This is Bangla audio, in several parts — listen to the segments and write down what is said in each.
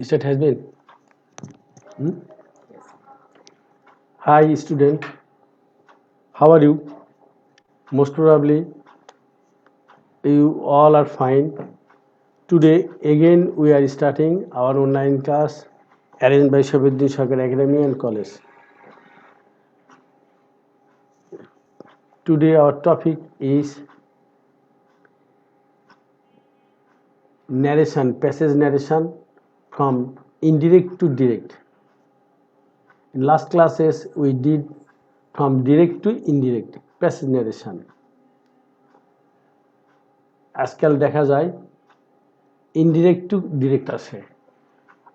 Start has been. Hi, student. How are you? Most probably, you all are fine. Today, again, we are starting our online class arranged by Shabiddin Sarkar Academy and College. Today, our topic is narration, passage narration from indirect to direct. In last classes, we did from direct to indirect passage narration. আজকাল দেখা যায় ইনডিরেক্ট টু ডিরেক্ট আসে,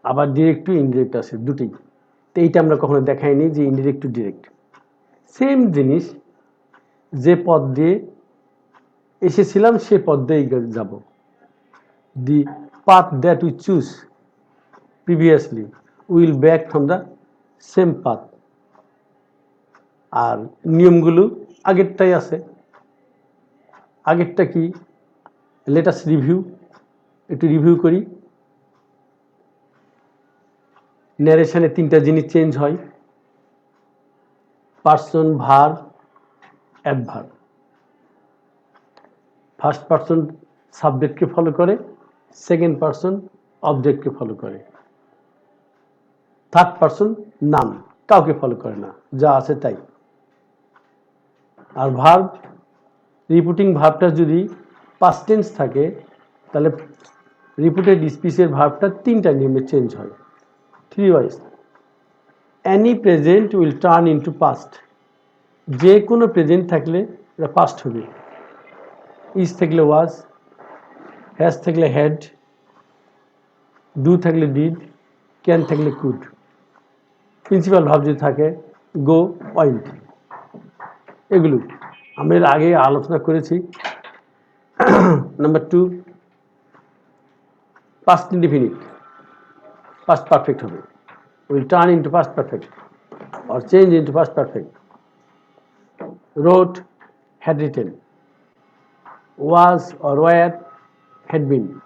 আবার ডিরেক্ট টু ইনডিরেক্ট আসে, দুটোই। তো এইটা আমরা কখনো দেখাইনি যে ইনডিরেক্ট টু ডিরেক্ট সেম জিনিস, যে পথ দিয়ে এসেছিলাম সে পথ দিয়েই যাব। The path that we choose previously will back from the same path. আর নিয়মগুলো আগেরটাই আছে। আগেরটা কি, লেট আস রিভিউ, একটু রিভিউ করি। ন্যারেশনে তিনটা জিনিস চেঞ্জ হয়: person, verb, adverb. First person সাবজেক্টকে ফলো করে, সেকেন্ড পার্সন অবজেক্টকে ফলো করে, থার্ড পার্সন নাম কাউকে ফলো করে না, যা আছে তাই। আর ভার্ব, রিপিটিং ভার্বটা যদি পাস্ট টেন্স থাকে তাহলে রিপিটেড স্পিচের ভার্বটা তিনটা নিয়মে চেঞ্জ হয়, three wise. Any present will turn into past, যে কোনো প্রেজেন্ট থাকলে এটা পাস্ট হবে। ইজ থাকলে ওয়াজ, হ্যাজ থাকলে হ্যাড, ডু থাকলে ডিড, ক্যান থাকলে কুড। প্রিন্সিপাল ভার্ব যদি থাকে গো, পয়েন্ট। এগুলো আমরা এর আগে আলোচনা করেছি। Number 2, past indefinite, past perfect হবে, will turn into past perfect or change into past perfect. Wrote, had written. Was or were, had been.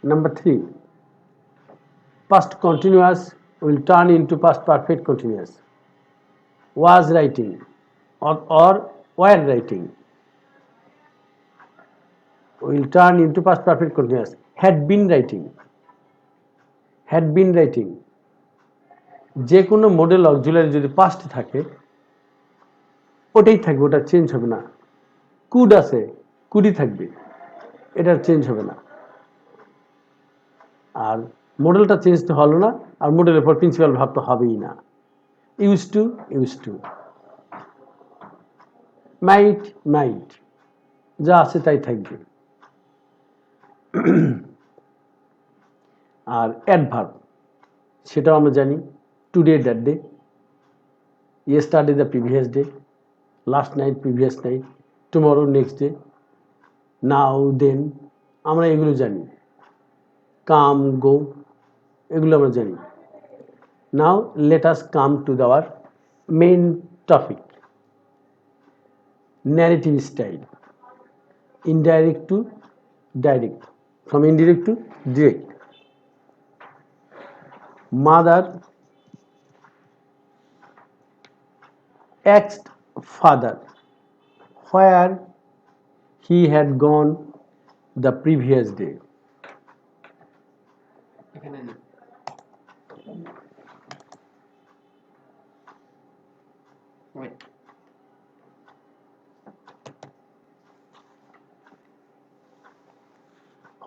Number 3, past continuous will turn into past perfect continuous. Was writing or were writing will turn into past perfect continuous. Had been writing, had been writing. যে কোনো মডেল অক্সিলারি যদি পাস্ট থাকে ওটাই থাকবে, ওটা চেঞ্জ হবে না। কুড আছে, কুডই থাকবে, এটা চেঞ্জ হবে না। আর মডেলটা চেঞ্জ তো হলো না, আর মডেলের পর প্রিন্সিপাল ভাব তো হবেই না। Use to, use to. Might, might, যা আছে তাই থাকবে। আর অ্যাডভার্ব, সেটাও আমরা জানি, today that day, yesterday the previous day, last night previous night, tomorrow next day, now then, আমরা এগুলো জানি। কাম, গো, এগুলো আমরা জানি। Now let us come to our main topic, narrative style, indirect to direct, from indirect to direct. Mother asked father where he had gone the previous day.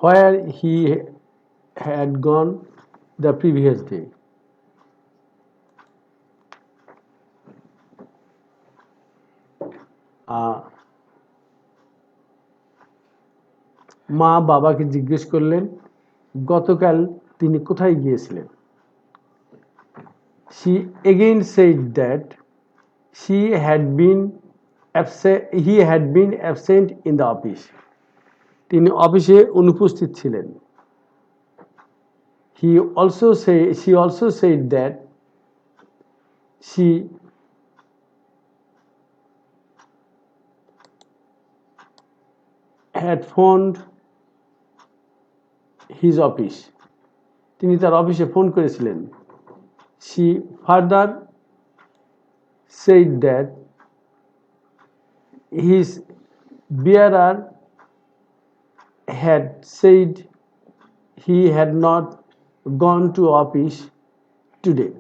Where he had gone the previous day. মা বাবাকে জিজ্ঞেস করলেন গতকাল তিনি কোথায় গিয়েছিলেন। She again said that he had been absent in the office. তিনি অফিসে অনুপস্থিত ছিলেন। She also said that she had phoned his office. তিনি তার অফিসে ফোন করেছিলেন। She further said that his bearer had said he had not gone to office today.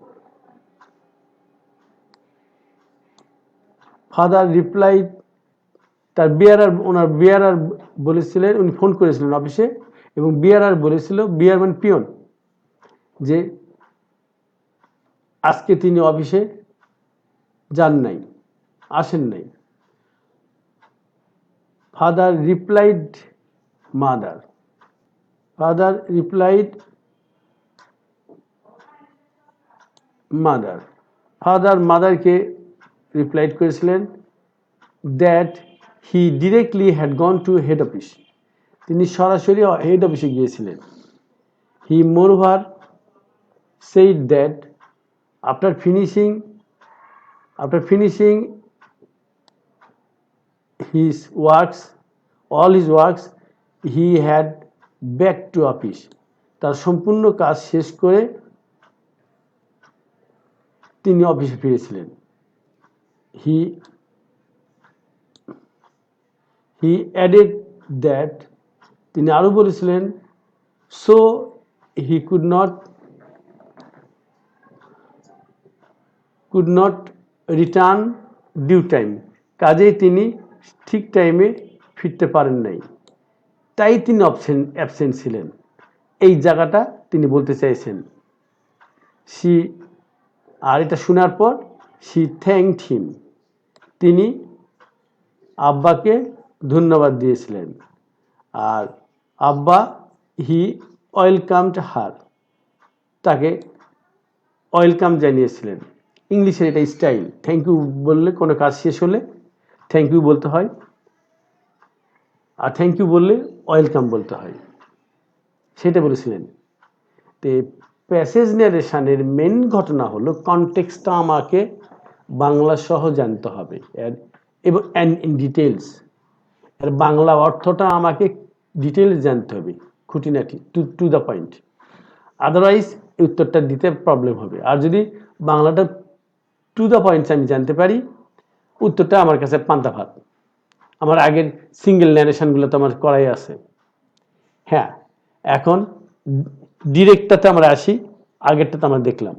Father replied, তার ওনার বিয়ারার বলেছিলেন, উনি ফোন করেছিলেন অফিসে, এবং বিয়ারার বলেছিল, বিয়ার মানে পিয়ন, যে আজকে তিনি অফিসে যান নাই, আসেন নাই। Father replied mother, father replied mother, father মাদারকে রিপ্লাইড করেছিলেন that he directly had gone to head office, তিনি সরাসরি হেড অফিসে গিয়েছিলেন। He moreover said that after finishing his works, all his works, he had back to office, তার সম্পূর্ণ কাজ শেষ করে তিনি অফিসে ফিরেছিলেন। he added that, তিনি আরো বলেছিলেন, so he could not return due time, কাজেই তিনি ঠিক টাইমে ফিরতে পারেন নাই, তাই তিনি অ্যাবসেন্ট ছিলেন। এই জায়গাটা তিনি বলতে চাইছেন। আর এটা শোনার পর she thanked him, তিনি আব্বাকে ধন্যবাদ দিয়েছিলেন। আর আব্বা হি ওয়েলকামড হার, তাকে ওয়েলকাম জানিয়েছিলেন। ইংলিশের এটা স্টাইল, থ্যাংক ইউ বললে, কোনো কাজ শেষ হলে থ্যাংক ইউ বলতে হয়, আর থ্যাংক ইউ বললে ওয়েলকাম বলতে হয়, সেটা বলেছিলেন। তো প্যাসেজ ন্যারেশনের মেন ঘটনা হলো কনটেক্সটটা আমাকে বাংলা সহ জানতে হবে, এবং ইন ডিটেলস, এর বাংলা অর্থটা আমাকে ডিটেলস জানতে হবে, খুঁটিনাটি, টু দ্য পয়েন্ট, আদারওয়াইজ উত্তরটা দিতে প্রবলেম হবে। আর যদি বাংলাটা টু দ্য পয়েন্টস আমি জানতে পারি, উত্তরটা আমার কাছে পান্তা ভাত। আমার আগের সিঙ্গেল ন্যারেশনগুলো তো আমার করাই আছে। হ্যাঁ, এখন ডিরেক্টটাতে আমরা আসি, আগেরটাতে আমরা দেখলাম।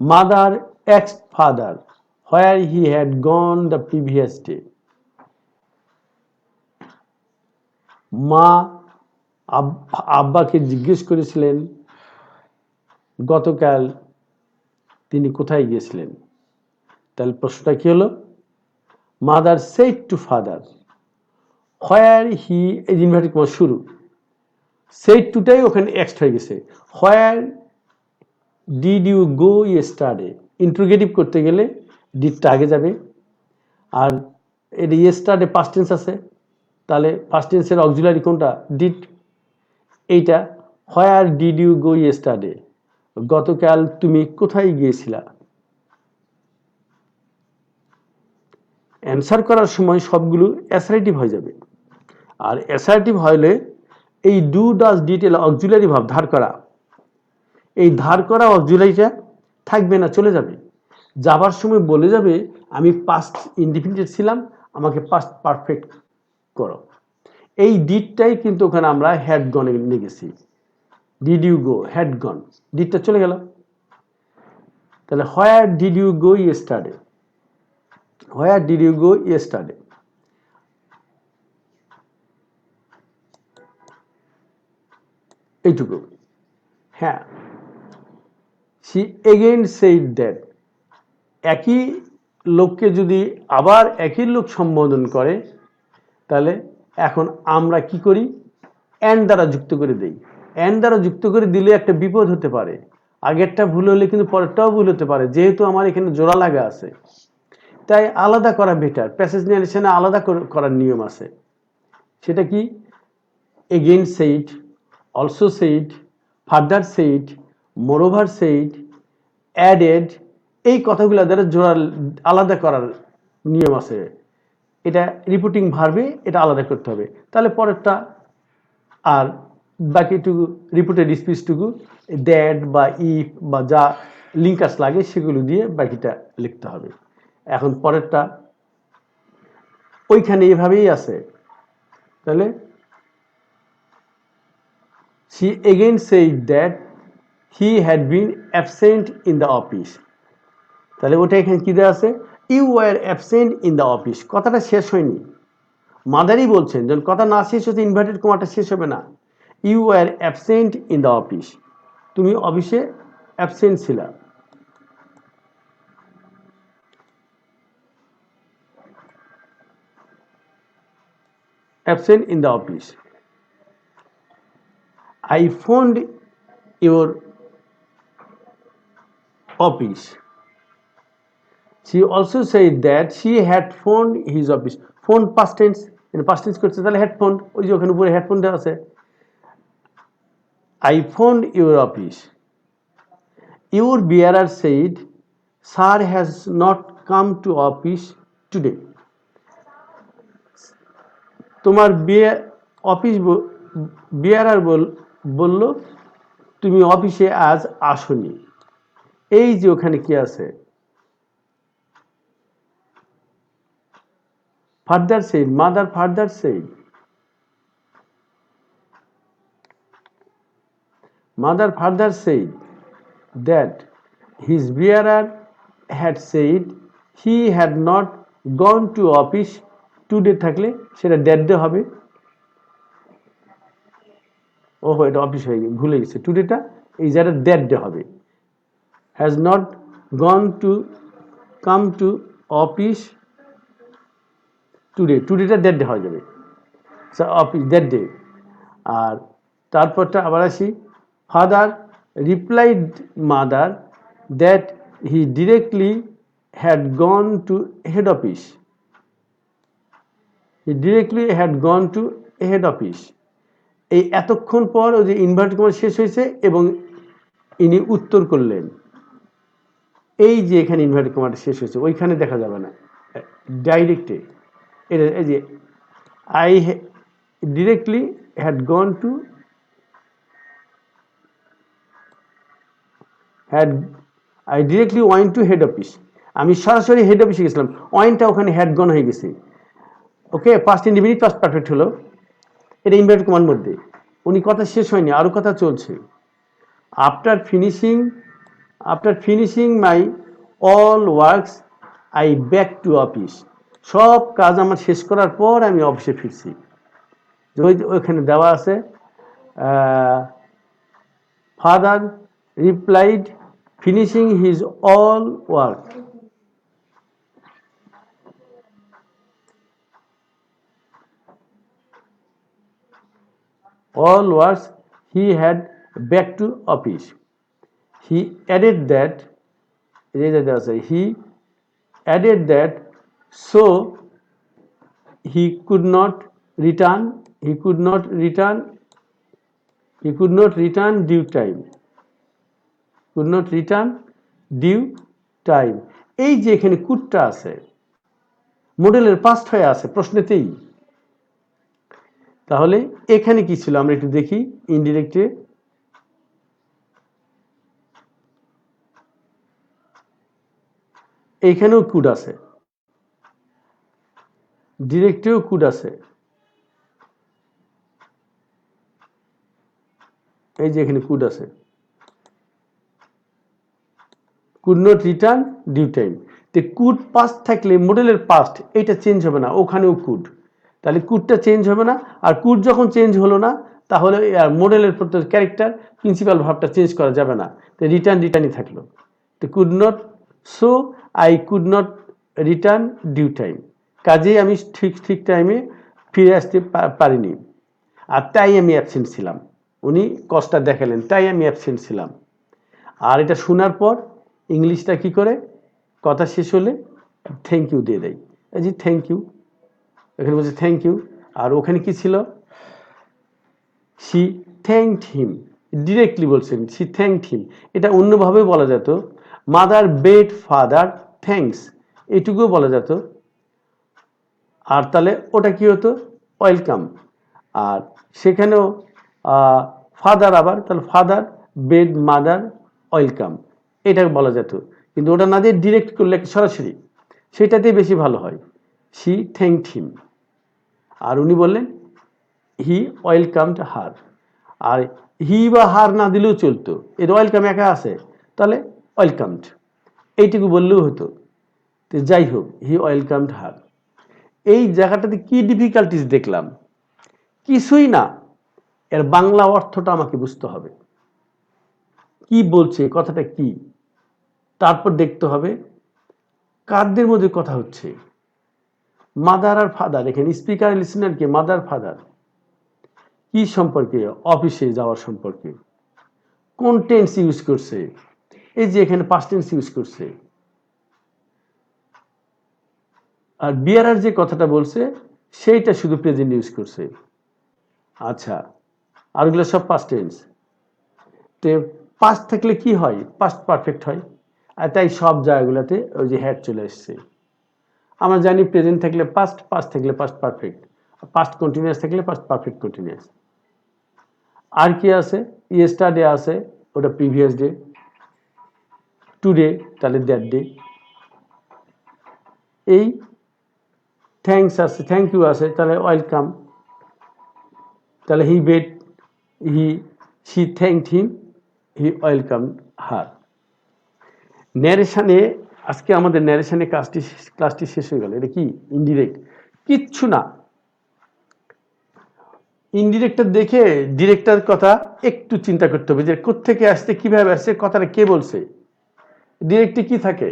Mother x father where he had gone the previous day, মা আব্বাকে জিজ্ঞেস করেছিলেন গতকাল তিনি কোথায় গিয়েছিলেন। তাহলে প্রশ্নটা কি হলো? মাদার সেড টু ফাদার হোয়ার হি, এই ইনভার্টেড কমা শুরু, সেড টুটাই ওখানে এক্সট হয়ে গেছে। Where did you go yesterday, interrogative করতে গেলে ডিডটা আগে যাবে, আর এটা ইয়েস্টারডে পাস্ট টেন্স আছে, তাহলে ফার্স্ট টেন্সের অক্সিলারি কোনটা? ডিড। এইটা where did you go yesterday, গতকাল তুমি কোথায় গিয়েছিলা। অ্যান্সার করার সময় সবগুলো অ্যাসার্টিভ হয়ে যাবে, আর অ্যাসার্টিভ হলে এই ডু ডাজ ডিটেল অক্সিলারি ভাব ধার করা, এই ধার করা অক্সিলারিটা থাকবে না, চলে যাবে। যাবার সময় বলে যাবে আমি পাস্ট ইনডিফিনিট ছিলাম, আমাকে পাস্ট পারফেক্ট করো। এই ডিডটাই কিন্তু ওখানে আমরা হ্যাড গনে নিয়ে গেছি। Did you go, had gone, ডিডটা চলে গেল। তাহলে where did you go yesterday, where did you go yesterday, এইটুকু। হ্যাঁ, she again said that, একই লোককে যদি আবার একই লোক সম্বোধন করে, তাহলে এখন আমরা কি করি? অ্যান্ড দ্বারা যুক্ত করে দেই। অ্যান্ড দ্বারা যুক্ত করে দিলে একটা বিপদ হতে পারে, আগেরটা ভুল হলে কিন্তু পরেরটাও ভুল হতে পারে, যেহেতু আমার এখানে জোড়া লাগা আছে, তাই আলাদা করা বেটার। প্যাসেজ ন্যারেশনে আলাদা করার নিয়ম আছে, সেটা কি? Again said, also said, further said, moreover said, added, এই কথাগুলো দ্বারা জোড়া আলাদা করার নিয়ম আছে। এটা রিপিটিং ভার্বে এটা আলাদা করতে হবে, তাহলে পরেরটা আর বাকিটুকু রিপোর্টেড স্পিচটুকু দ্যাট বা ইফ বা যা লিঙ্কার্স লাগে সেগুলো দিয়ে বাকিটা লিখতে হবে। এখন পরেরটা ওইখানে এভাবেই আছে, তাহলে she again said that he had been absent in the office, তাহলে ওটা এখানে কি দেওয়া আছে, you were absent in the office. কথাটা শেষ হয়নি, মাদারই বলছেন, যখন কথা না শেষ হচ্ছে ইনভার্টেড কমাটা শেষ হবে না। You were absent in the office, তুমি অফিসে অ্যাবসেন্ট ছিলা। Absent in the office. I phoned your office. She also said that she had phoned his office. Phone past tense, past tense করছে তাহলে হেডফোন, ওই যে ওখানে উপরে হেডফোন দেওয়া আছে। I phoned your office. Your bearer said, sir has not come to office today. তোমার অফিস বিয়ারার বলল তুমি অফিসে আজ আসোনি। এই যে ওখানে কি আছে, father said, mother father said, mother father said that his bearer had said he had not gone two office today, থাকলে সেটা দ্যাট ডে হবে। ওহো, এটা অফিস হয়ে গেছে, ভুলে গেছে, টুডেটা এই জায়গাটা দ্যাট ডে হবে। Has not gone to come to office today, টুডেটা দ্যাট ডে হয়ে যাবে, অফিস দ্যাট ডে। আর তারপরটা আবার আসি, father replied mother that he directly had gone to head office, he directly had gone to head office. এই এতক্ষণ পর ওই যে ইনভার্ট কমা শেষ হয়েছে এবং ইনি উত্তর করলেন, এই যে এখানে ইনভার্ট কমাটা শেষ হয়েছে ওইখানে দেখা যাবে না, ডাইরেক্টে এটা এই যে I directly had gone two I directly went to head office, আমি সরাসরি হেড অফিসে গেছিলাম, ওয়েন্টটা ওখানে হ্যাড গন হয়ে গেছে। ওকে, পাস্ট ইনডিফিনিট পাস্ট পারফেক্ট হলো, এটা ইনভার্টেড কমার মধ্যে। উনি কথা শেষ হয়নি, আরও কথা চলছে। After finishing my all works I back to office, সব কাজ আমার শেষ করার পর আমি অফিসে ফিরছি। ওইখানে দেওয়া আছে father replied finishing his all work, all works he had back to office. He added that so he could not return due time. এই যে এখানে কুডটা আছে মডেলের পাস্ট হয়ে আছে প্রশ্নেতেই, তাহলে এখানে কি ছিল আমরা একটু দেখি। ইনডিরেক্টে এইখানেও কুড আছে, ডিরেক্টেও কুড আছে, এই যে এখানে কুড আছে, could not return due time. তো কুড পাস্ট থাকলে মডেলের পাস্ট এইটা চেঞ্জ হবে না, ওখানেও কুড, তাহলে কুডটা চেঞ্জ হবে না। আর কুড যখন চেঞ্জ হলো না তাহলে মডেলের প্রত্যেক ক্যারেক্টার প্রিন্সিপাল ভাবটা চেঞ্জ করা যাবে না, তো রিটার্নই থাকলো। তো could not, so I could not return due time, কাজেই আমি ঠিক টাইমে ফিরে আসতে পারিনি, আর তাই আমি অ্যাবসেন্ট ছিলাম। উনি কষ্টটা দেখালেন, তাই আমি অ্যাবসেন্ট ছিলাম। আর এটা শোনার পর ইংলিশটা কি করে, কথা শেষ হলে থ্যাংক ইউ দিয়ে দেয়, এই যে থ্যাংক ইউ, এখানে বলছে থ্যাংক ইউ। আর ওখানে কি ছিল, শি থ্যাঙ্কড হিম, ডিরেক্টলি বলছেন শি থ্যাঙ্কড হিম, এটা অন্যভাবে বলা যেত, মাদার বেড ফাদার থ্যাঙ্কস, এইটুকুও বলা যেত। আর তাহলে ওটা কি হতো, ওয়েলকাম। আর সেখানেও ফাদার আবার তাহলে ফাদার বেড মাদার ওয়েলকাম এটা বলা যেত, কিন্তু ওটা না দিয়ে ডিরেক্ট করলে সরাসরি সেটাতেই বেশি ভালো হয়। শি থ্যাঙ্কড হিম, আর উনি বললেন হি ওয়েলকামড হার, আর হি বা হার না দিলেও চলতো, এর ওয়েলকাম একা আছে তাহলে ওয়েলকামড এইটুকু বললেও হতো। তো যাই হোক, হি ওয়েলকামড হার। এই জায়গাটাতে কি ডিফিকাল্টিস দেখলাম? কিছুই না, এর বাংলা অর্থটা আমাকে বুঝতে হবে, কি বলছে কথাটা কি, তারপর দেখতে হবে কাদের মধ্যে কথা হচ্ছে। মাদার আর ফাদার, এখানে স্পিকার লিসেনারকে মাদার ফাদার কি সম্পর্কে? অফিসে যাওয়ার সম্পর্কে। কোন টেন্স ইউজ করছে? এই যে এখানে পাস্ট টেন্স ইউজ করছে। আর বিয়ারার যে কথাটা বলছে সেইটা শুধু প্রেজেন্ট ইউজ করছে। আচ্ছা, আরগুলো সব পাস্ট টেন্স। তো পাস্ট থাকলে কি হয়? পাস্ট পারফেক্ট হয়, আর তাই সব জায়গাগুলোতে ওই যে হ্যাড চলে এসছে। আমরা জানি প্রেজেন্ট থাকলে পাস্ট, পাস্ট থাকলে পাস্ট পারফেক্ট, পাস্ট কন্টিনিউয়াস থাকলে পাস্ট পারফেক্ট কন্টিনিউয়াস। আর কি আছে? ইয়েস্টারডে আছে, ওটা প্রিভিয়াস ডে। টুডে তাহলে দ্যাট ডে। এই থ্যাঙ্কস আছে, থ্যাংক ইউ আছে, তাহলে ওয়েলকাম, তাহলে he bade, he she thanked him, he welcome her. ন্যারেশনে আজকে আমাদের ন্যারেশনে ক্লাসটি শেষ হয়ে গেল। এটা কি? ইনডিরেক্ট। কিচ্ছু না, ইনডিরেক্টর দেখে ডিরেক্টর কথা একটু চিন্তা করতে হবে যে কোত্থেকে আসছে, কিভাবে আসছে, কথাটা কে বলছে। ডিরেক্টে কি থাকে?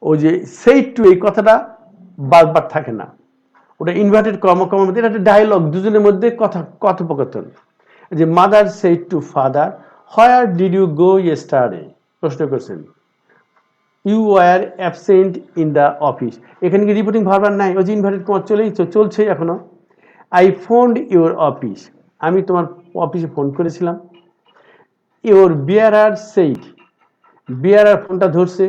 ওই যে সেই টু, এই কথাটা বারবার থাকে না, ওটা ইনভার্টেড কমা কমার মধ্যে, এটা একটা ডায়লগ, দুজনের মধ্যে কথা, কথোপকথন। যে mother said to father, where did you go yesterday? প্রশ্ন করছেন। You were absent in the office, এখানে কি রিপোর্টিং ভার্ব নাই? ওই যে ইনভার্টেড কমা চলছে এখনো। আই ফোনড ইউর অফিস, আমি তোমার অফিসে ফোন করেছিলাম। ইউর বিয়ারার সেইড, বিয়ারার ফোনটা ধরছে,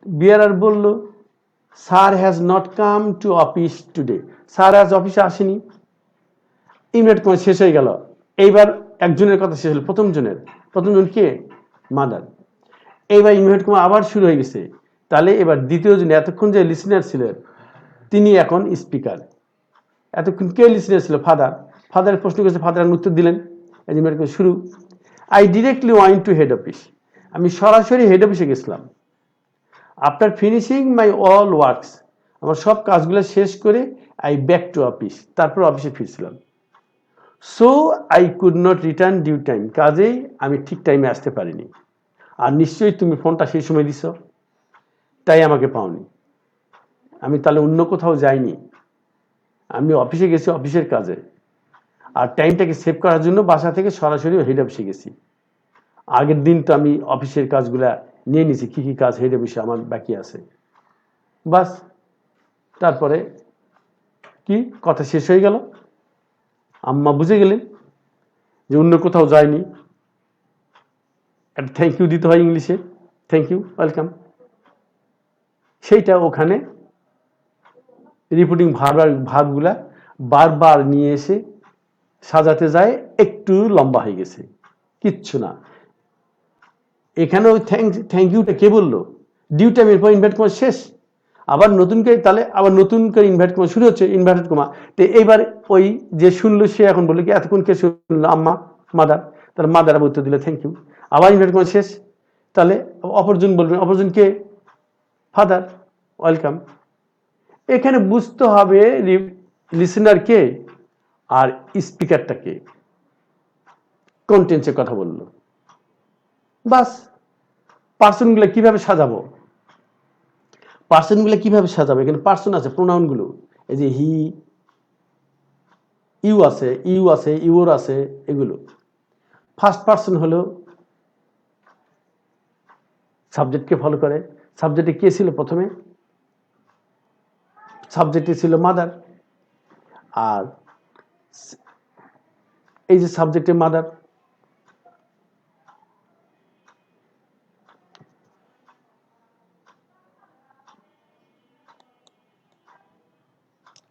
বিয়ারার বলল sir has not come to office today, sir আজ অফিসে আসেনি। ইনভার্ট কমা শেষ হয়ে গেল। এইবার একজনের কথা শেষ হলো, প্রথমজন কে? মাদার। এইবার ইনভার্ট কমা আবার শুরু হয়ে গেছে, তাহলে এবার দ্বিতীয় জন, এতক্ষণ যে লিসেনার ছিলেন তিনি এখন স্পিকার। এতক্ষণ কে লিসেনার ছিল? ফাদার। ফাদারের প্রশ্ন করেছে, ফাদার উত্তর দিলেন। ইনভার্ট কমা শুরু। I directly went to head office, আমি সরাসরি হেড অফিসে গেছিলাম। After finishing my all works, আমার সব কাজগুলো শেষ করে আই ব্যাক টু অফিস, তারপর অফিসে ফিরছিলাম। So I could not return due time, কাজেই আমি ঠিক টাইমে আসতে পারিনি। আর নিশ্চয়ই তুমি ফোনটা সেই সময় দিছ, তাই আমাকে পাওনি। আমি তাহলে অন্য কোথাও যাইনি, আমি অফিসে গেছি অফিসের কাজে, আর টাইমটাকে সেভ করার জন্য বাসা থেকে সরাসরি হেড অফিসে গেছি। আগের দিন তো আমি অফিসের কাজগুলা নিয়ে নিছি, কি কি কাজ হেড অফিসে আমার বাকি আছে, বাস। তারপরে কি কথা শেষ হয়ে গেল। আম্মা বুঝে গেলেন যে অন্য কোথাও যায়নি। একটা থ্যাংক ইউ দিতে হয় ইংলিশে, থ্যাংক ইউ, ওয়েলকাম। সেইটা ওখানে রিপোর্টিং ভার্বগুলা বারবার নিয়ে এসে সাজাতে যায়, একটু লম্বা হয়ে গেছে। কিচ্ছু না, এখানে ওই থ্যাংক ইউটা কে বললো? ডিউ টাইমের পর ইনভার্ট কমা শেষ, আবার নতুন করে, তাহলে আবার নতুন করে ইনভার্ট কমা শুরু হচ্ছে, ইনভার্টেড কমা। তো এইবার ওই যে শুনলো সে এখন বললো কি এতক্ষণ কে শুনলো? আম্মা, মাদার। তাহলে মাদার আবার উত্তর দিল থ্যাংক ইউ, আবার ইনভার্ট কমা শেষ। তাহলে অপরজন বলবেন, অপরজন কে? Father, welcome. এখানে বুঝতে হবে লিসেনার কে আর স্পিকারটা কে, কোন টেন্সে কথা বললো, বাস। পার্সনগুলো কিভাবে সাজাবো? পার্সনগুলো কিভাবে সাজাবো? এখানে পার্সন আছে, প্রোনাউনগুলো এই যে হি, ইউ আছে, ইউর আছে, এগুলো। ফার্স্ট পার্সন হলো সাবজেক্টকে ফলো করে। সাবজেক্টে কে ছিল প্রথমে? সাবজেক্টে ছিল মাদার, আর এই যে সাবজেক্টে মাদার,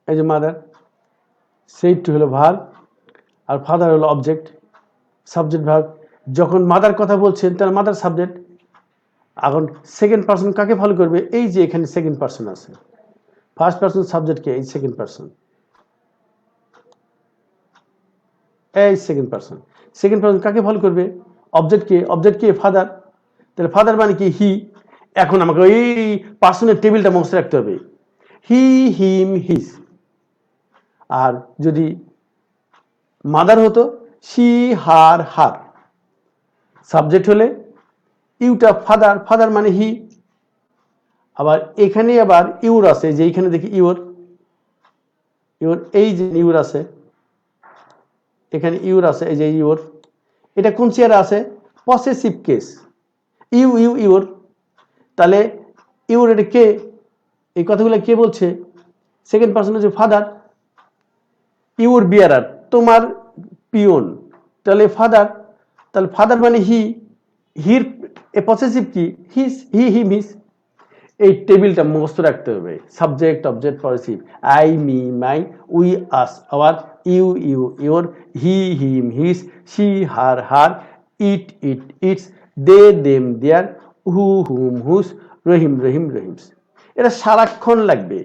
এই যে মাদার। সেইট হলো ভার্ব, আর ফাদার হলো অবজেক্ট, সাবজেক্ট ভার্ব। যখন মাদার কথা বলছেন তার মাদার সাবজেক্ট। এখন সেকেন্ড পারসন কাকে ফলো করবে? এই যে এখানে সেকেন্ড পারসন আছে, ফার্স্ট পারসন সাবজেক্টকে, এই সেকেন্ড পারসন, এই সেকেন্ড পারসন। সেকেন্ড পারসন কাকে ফলো করবে? অবজেক্টকে। অবজেক্টকে ফাদার, তাহলে ফাদার মানে কি? হি। এখন আমাকে ওই পার্সনের টেবিলটা মুখস্থ রাখতে হবে, হি, হিম, হিজ। আর যদি মাদার হতো শি, হার, হার। সাবজেক্ট হলে ইউটা ফাদার, ফাদার মানে হি। আবার এখানে আবার ইউর আছে, যে এইখানে দেখি ইউর, ইউর, এই যে ইউর আছে, এখানে ইউর আছে, এই যে ইউর। এটা কোন চেয়ারে আছে? Possessive case, you, you, your. তাহলে ইউর এটা কে? এই কথাগুলো কে বলছে? সেকেন্ড পারসন হচ্ছে ফাদার। ইউর বিয়ারার, তোমার পিওন, তাহলে ফাদার। তাহলে ফাদার মানে হি, হির এ পসেসিভ কি? হিস, হি, হিম, হিস। এই টেবিলটা মুখস্থ রাখতে হবে। Subject, object, possessive, I, me, my, we, us, our, you, you, your, he, him, his, she, her, her, it, it, its, they, them, their, who, whom, whose, Rahim, Rahim, Rahim's. এটা সারাক্ষণ লাগবে।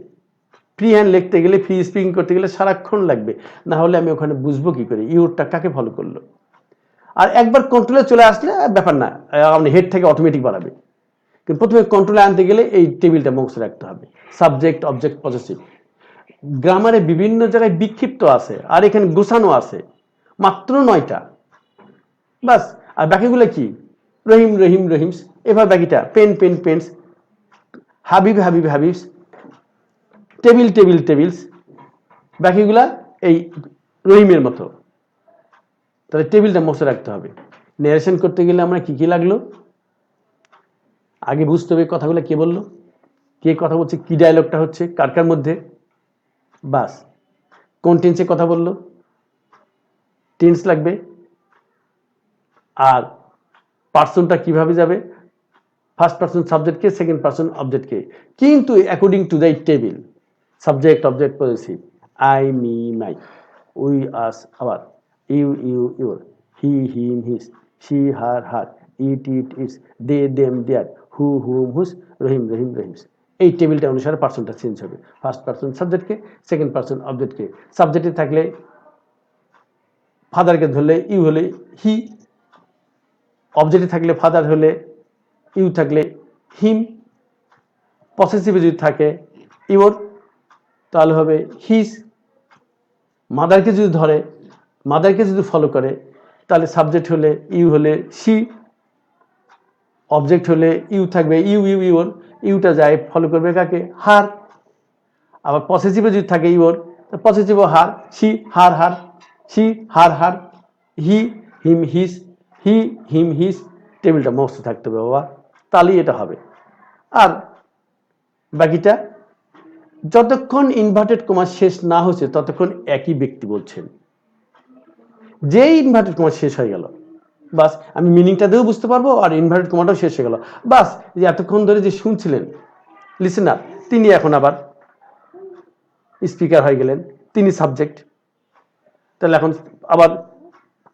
ফ্রি হ্যান্ড লিখতে গেলে, ফ্রি স্পিকিং করতে গেলে সারাক্ষণ লাগবে, না হলে আমি ওখানে বুঝবো কি করে ইউরটা কাকে ফলো করলো। আর একবার কন্ট্রোলে চলে আসলে ব্যাপার না, আপনি হেড থেকে অটোমেটিক বাড়াবে। কিন্তু প্রথমে কন্ট্রোলে আনতে গেলে এই টেবিলটা মুখস্থ রাখতে হবে, সাবজেক্ট, অবজেক্ট, পসেসিভ। গ্রামারে বিভিন্ন জায়গায় বিক্ষিপ্ত আছে, আর এখানে গোছানো আছে মাত্র 9টা, বাস। আর বাকিগুলো কি? রহিম, রহিম, রহিমস। এবার বাকিটা pen, pen, pens, Habib, Habib, Habib's, table, table, tables. বাকিগুলা এই রহিমের মতো। তাহলে টেবিলটা মুখস্থ রাখতে হবে। ন্যারেশন করতে গেলে আমরা কি কি লাগলো আগে বুঝতে হবে, কথাগুলো কে বললো, কে কথা বলছে, কি ডায়লগটা হচ্ছে, কার কার মধ্যে, বাস। কোন টেন্সে কথা বললো, টেন্স লাগবে। আর পার্সনটা কিভাবে যাবে? ফার্স্ট পার্সন সাবজেক্টকে, সেকেন্ড পার্সন অবজেক্টকে, কিন্তু according to the table. Subject, object, possessive, I, me, my, we, us, our, you, you, your, he, him, his, she, her, her, it, it, its, they, them, their, who, whom, whose, Rahim, Rahim, Rahim's. এই টেবিলটা অনুসারে পার্সনটা চেঞ্জ হবে। ফার্স্ট পার্সন সাবজেক্টকে, সেকেন্ড পার্সন অবজেক্টকে। সাবজেক্টে থাকলে ফাদারকে ধরলে ইউ হলে হি, অবজেক্টে থাকলে ফাদার হলে ইউ, থাকলে হিম, পসেসিভে যদি থাকে ইউর তাহলে হবে হিস। মাদারকে যদি ধরে, মাদারকে যদি ফলো করে তাহলে সাবজেক্ট হলে ইউ হলে শি, অবজেক্ট হলে ইউ থাকবে ইউ, ইউ, ইউর, ইউটা যায় ফলো করবে কাকে? হার। আবার পসেসিভে যদি থাকে your, possessive her, she, her, her, she, her, her, he, him, his, he, him, his. টেবিলটা মুখস্থ থাকতে হবে বাবা, তাহলেই এটা হবে। আর বাকিটা যতক্ষণ ইনভার্টেড কমা শেষ না হচ্ছে ততক্ষণ একই ব্যক্তি বলছেন। যেই ইনভার্টেড কমা শেষ হয়ে গেল, বাস আমি মিনিংটা দিয়েও বুঝতে পারবো, আর ইনভার্টেড কমাটাও শেষ হয়ে গেল, বাস। যে এতক্ষণ ধরে যে শুনছিলেন লিসেনার, তিনি এখন আবার স্পিকার হয়ে গেলেন, তিনি সাবজেক্ট। তাহলে এখন আবার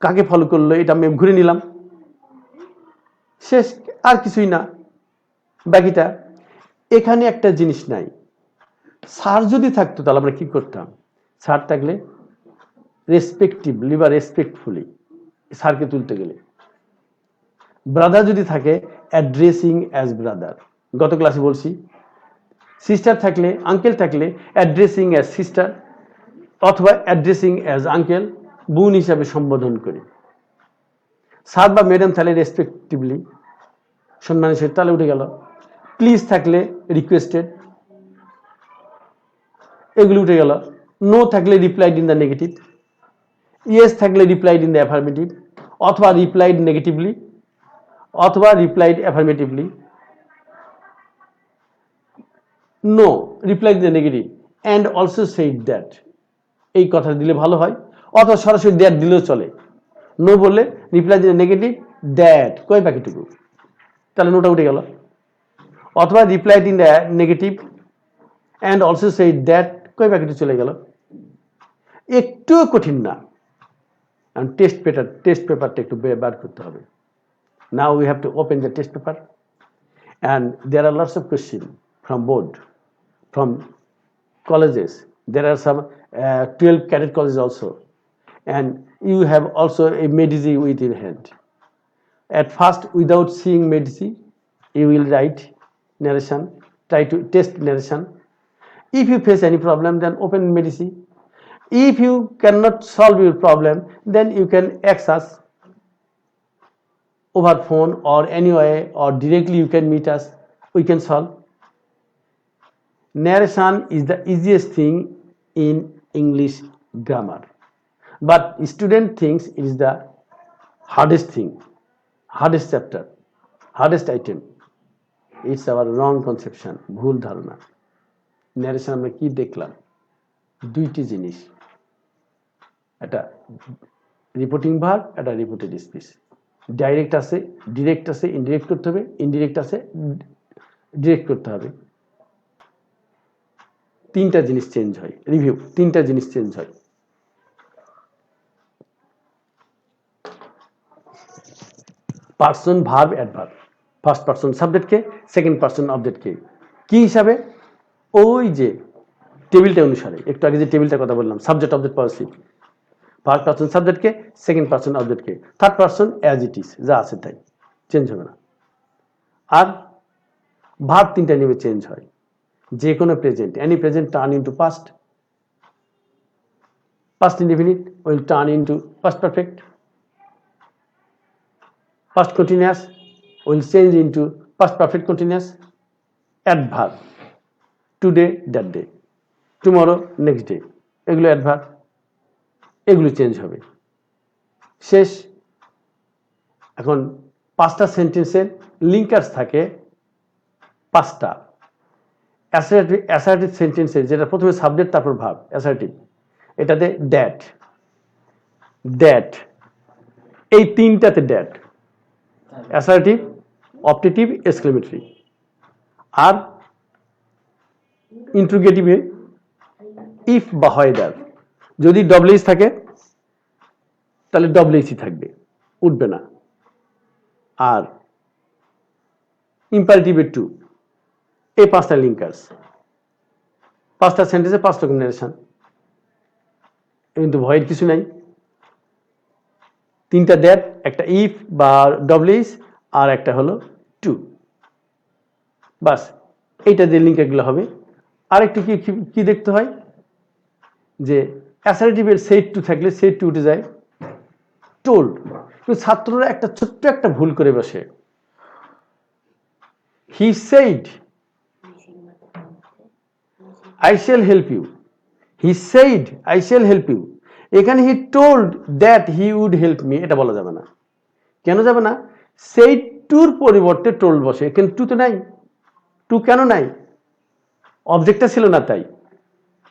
কাকে ফলো করলো এটা আমি ঘুরে নিলাম, শেষ, আর কিছুই না। বাকিটা এখানে একটা জিনিস নাই, স্যার যদি থাকতো তাহলে আমরা কি করতাম? স্যার থাকলে রেসপেক্টিভলি বা রেসপেক্টফুলি স্যারকে তুলতে গেলে। ব্রাদার যদি থাকে অ্যাড্রেসিং অ্যাজ ব্রাদার, গত ক্লাসে বলছি। সিস্টার থাকলে, আঙ্কেল থাকলে অ্যাড্রেসিং অ্যাজ সিস্টার, অথবা অ্যাড্রেসিং অ্যাজ আঙ্কেল, বোন হিসাবে সম্বোধন করি। স্যার বা ম্যাডাম থাকলে রেসপেক্টিভলি, সম্মানের সাথে, তাহলে উঠে গেল। প্লিজ থাকলে রিকোয়েস্টেড, এগুলো উঠে গেল। নো থাকলে replied in the negative, yes থাকলে রিপ্লাইড ইন দ্য অ্যাফার্মেটিভ, অথবা রিপ্লাইড নেগেটিভলি, অথবা replied affirmatively. No replied in the negative and also said that, এই কথা দিলে ভালো হয়, অথবা সরাসরি দ্যাট দিলেও চলে। নো বললে reply in the negative that, কয় বাকিটুকু, তাহলে নোটা উঠে গেল। অথবা replied in the negative and also said that, কয় বাকিটুকু চলে গেল। একটুও কঠিন না, and test paperটা একটু বার করতে হবে. Now we have to open the test paper, and there are lots of questions from board, from colleges. There are some 12 cadet colleges also, and you have also a Medici with your hand. At first, without seeing Medici, you will write narration, try to test narration. If you face any problem, then open Medici. If you cannot solve your problem, then you can ask us over phone or any way, or directly you can meet us. We can solve. Narration is the easiest thing in English grammar, but student thinks it is the hardest thing, hardest chapter, hardest item. It's our wrong conception, ভুল ধারণা. ন্যারেশন আমরা কি দেখলাম? দুইটি জিনিস, একটা রিপোর্টিং ভার্ব, একটা রিপোর্টেড স্পিচ. ডাইরেক্ট আছে, ডিরেক্ট আছে, ইনডিরেক্ট করতে হবে, ইনডিরেক্ট আছে, ডিরেক্ট করতে হবে. তিনটা জিনিস চেঞ্জ হয়. রিভিউ, তিনটা জিনিস চেঞ্জ হয়. Person, verb, adverb. First person সাবজেক্টকে, সেকেন্ড পার্সন অবজেক্টকে. কি হিসাবে? ওই যে টেবিলটা অনুসারে, একটু আগে যে টেবিলটার কথা বললাম, subject object person. First person সাবজেক্টকে, সেকেন্ড পার্সন অবজেক্টকে, third person as it is, যা আছে তাই, চেঞ্জ হবে না. আর ভার্ব তিনটা নিয়মে চেঞ্জ হয়. যে কোনো present, any present turn into past, past indefinite will turn into past perfect, past continuous will change into past perfect continuous, adverb today that day, tomorrow next day, এগুলো adverb, এগুলো চেঞ্জ হবে. শেষ. এখন পাঁচটা সেন্টেন্সের লিঙ্কার্স থাকে পাঁচটা. অ্যাসার্টিভ সেন্টেন্সে যেটা প্রথমে সাবজেক্ট তারপর ভার্ব, অ্যাসার্টিভ, এটাতে দ্যাট, দ্যাট, এই তিনটাতে দ্যাট, অ্যাসার্টিভ, অপটেটিভ, এক্সক্লেমেটরি. আর ইন্ট্রোগেটিভে ইফ বা হোয়েদার, যদি ডব্লিউএইচ থাকে তাহলে ডব্লিউএইচই থাকবে, উঠবে না. আর ইম্পারেটিভের টু. এই পাঁচটা লিঙ্কার্স, পাঁচটা সেন্টেন্সে পাঁচ রকম নারেশন, কিন্তু ভয়ের কিছু নাই. তিনটা দ্যাট, একটা ইফ বা ডব্লিউএইচ, আর একটা হলো টু. বাস, এইটা যে লিঙ্কারগুলো হবে. আরেকটু কি কি দেখতে হয় যে অ্যাসার্টিভের সেট টু থাকলে সেট টু উঠে যায় টোল্ড. কিন্তু ছাত্ররা একটা ছোট্ট একটা ভুল করে বসে, he said I shall help you. He said, I shall help you. এখানে he told that he would help me, এটা বলা যাবে না. কেন যাবে না? said টুর পরিবর্তে told বসে. এখানে টু তো নাই. টু কেন নাই? অবজেক্টটা ছিল না তাই.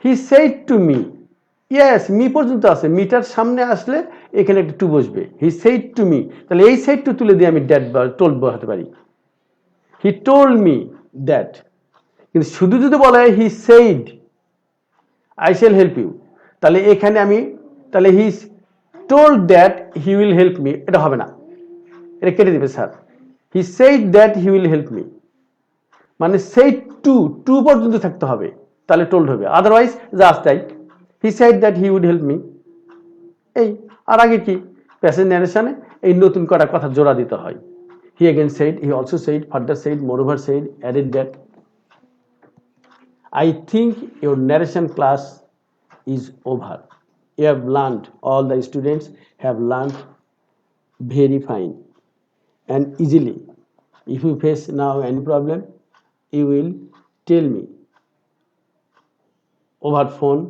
he said to me. Yes, me পর্যন্ত আছে. মিটার সামনে আসলে এখানে একটা টু বসবে. he said to me. তাহলে এই said to তুলে দিয়ে আমি that বা told বসাতে পারি. he told me that. কিন্তু শুধু যদি বলা হয় he said I shall help you, তাহলে এখানে আমি তাহলে he told that he will help me, এটা হবে না, এটা কেটে দিবে sir. He said that he will help me, মানে সেইড টু, টু পর্যন্ত থাকতে হবে, তাহলে টোল্ড হবে. আদারওয়াইজ জাস্ট তাই he said that he will help me. এই আর আগে কি প্যাসেজ ন্যারেশনে এই নতুন কটা কথা জোড়া দিতে হয়. He again said, he also said, further said, moreover said, added that. I think your narration class is over. You have learned, all the students have learned very fine and easily. If you face now any problem, you will tell me over phone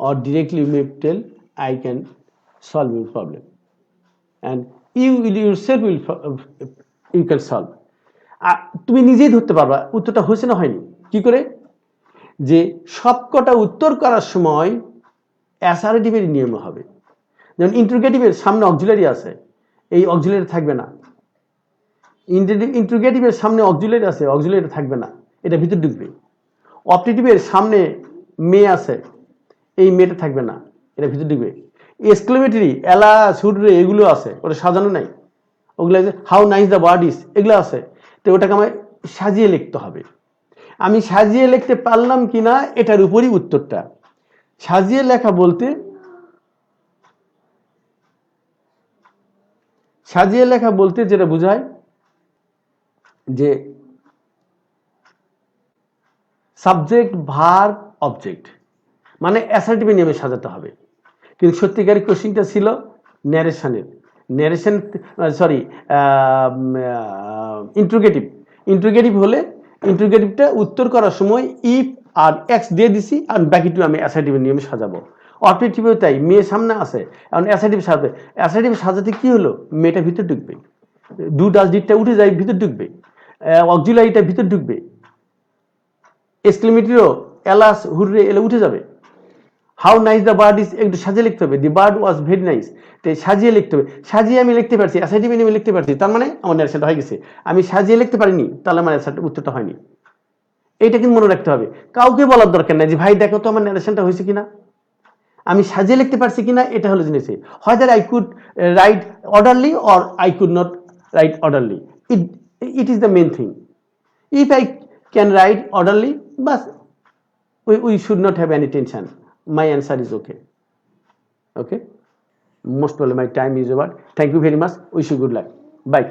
or directly you may tell, I can solve your problem. And you yourself will you can solve. তুমি নিজেই ধরতে পারবা উত্তরটা হয়েছে না হয়নি. কি করে? যে সবকটা উত্তর করার সময় অ্যাসার্টিভের নিয়ম হবে. যেমন ইন্ট্রোগেটিভের সামনে অক্সিলারি আছে, এই অক্সিলারি থাকবে না. ইন্ট্রোগেটিভের সামনে অক্সিলারি আছে, অক্সিলারি থাকবে না, এটা ভিতর ঢুকবে. অপটেটিভের সামনে মে আছে, এই মেয়েটা থাকবে না, এটা ভিতর ঢুকবে. এক্সক্লেমেটরি এলা সুরে এগুলো আছে, ওটা সাজানো নাই, ওগুলো how nice the word is এগুলো আছে। তো ওটাকে আমায় সাজিয়ে লিখতে হবে। আমি সাজিয়ে লিখতে পারলাম কিনা এটার উপরই উত্তরটা। সাজিয়ে লেখা বলতে যেটা বোঝায় যে সাবজেক্ট ভার্ব অবজেক্ট, মানে অ্যাসার্টিভ নিয়মে সাজাতে হবে। কিন্তু সত্যিকারের কোশ্চিনটা ছিল ন্যারেশন সরি ইন্ট্রোগেটিভ হলে ইন্ট্রোগেটিভটা উত্তর করার সময় ইফ আর এক্স দিয়ে দিছি, আর বাকিটু আমি অ্যাসার্টিভের নিয়মে সাজাবো। অবজেক্টিভেও তাই, মেয়ে সামনে আছে, এখন অ্যাসার্টিভ সাজাবে। অ্যাসার্টিভ সাজাতে কি হলো, মেয়েটা ভিতর ঢুকবে, ডু ডাজ ডিডটা উঠে যায়, ভিতর ঢুকবে, অক্সিলারিটা ভিতর ঢুকবে, এক্সক্লেমেটরিও এলাস হুররে এলে উঠে যাবে। How nice the bird is একটু সাজিয়ে লিখতে হবে, the bird was very nice, তাই সাজিয়ে লিখতে হবে। সাজিয়ে আমি লিখতে পারছি, অ্যাসার্টিভ নিয়মে লিখতে পারছি, তার মানে আমার ন্যারেশনটা হয়ে গেছে। আমি সাজিয়ে লিখতে পারিনি, তাহলে আমার উত্তরটা হয়নি। এইটা কিন্তু মনে রাখতে হবে, কাউকে বলার দরকার নাই যে ভাই দেখো তো আমার ন্যারেশনটা হয়েছে কিনা, আমি সাজিয়ে লিখতে পারছি কিনা, এটা হলো জিনিস। হয়তো I could write orderly or I could not write orderly, it is the main thing. If I can write orderly, বাস we should not have any tension. My answer is okay. Okay. Most probably my time is over. Thank you very much. Wish you good luck. Bye.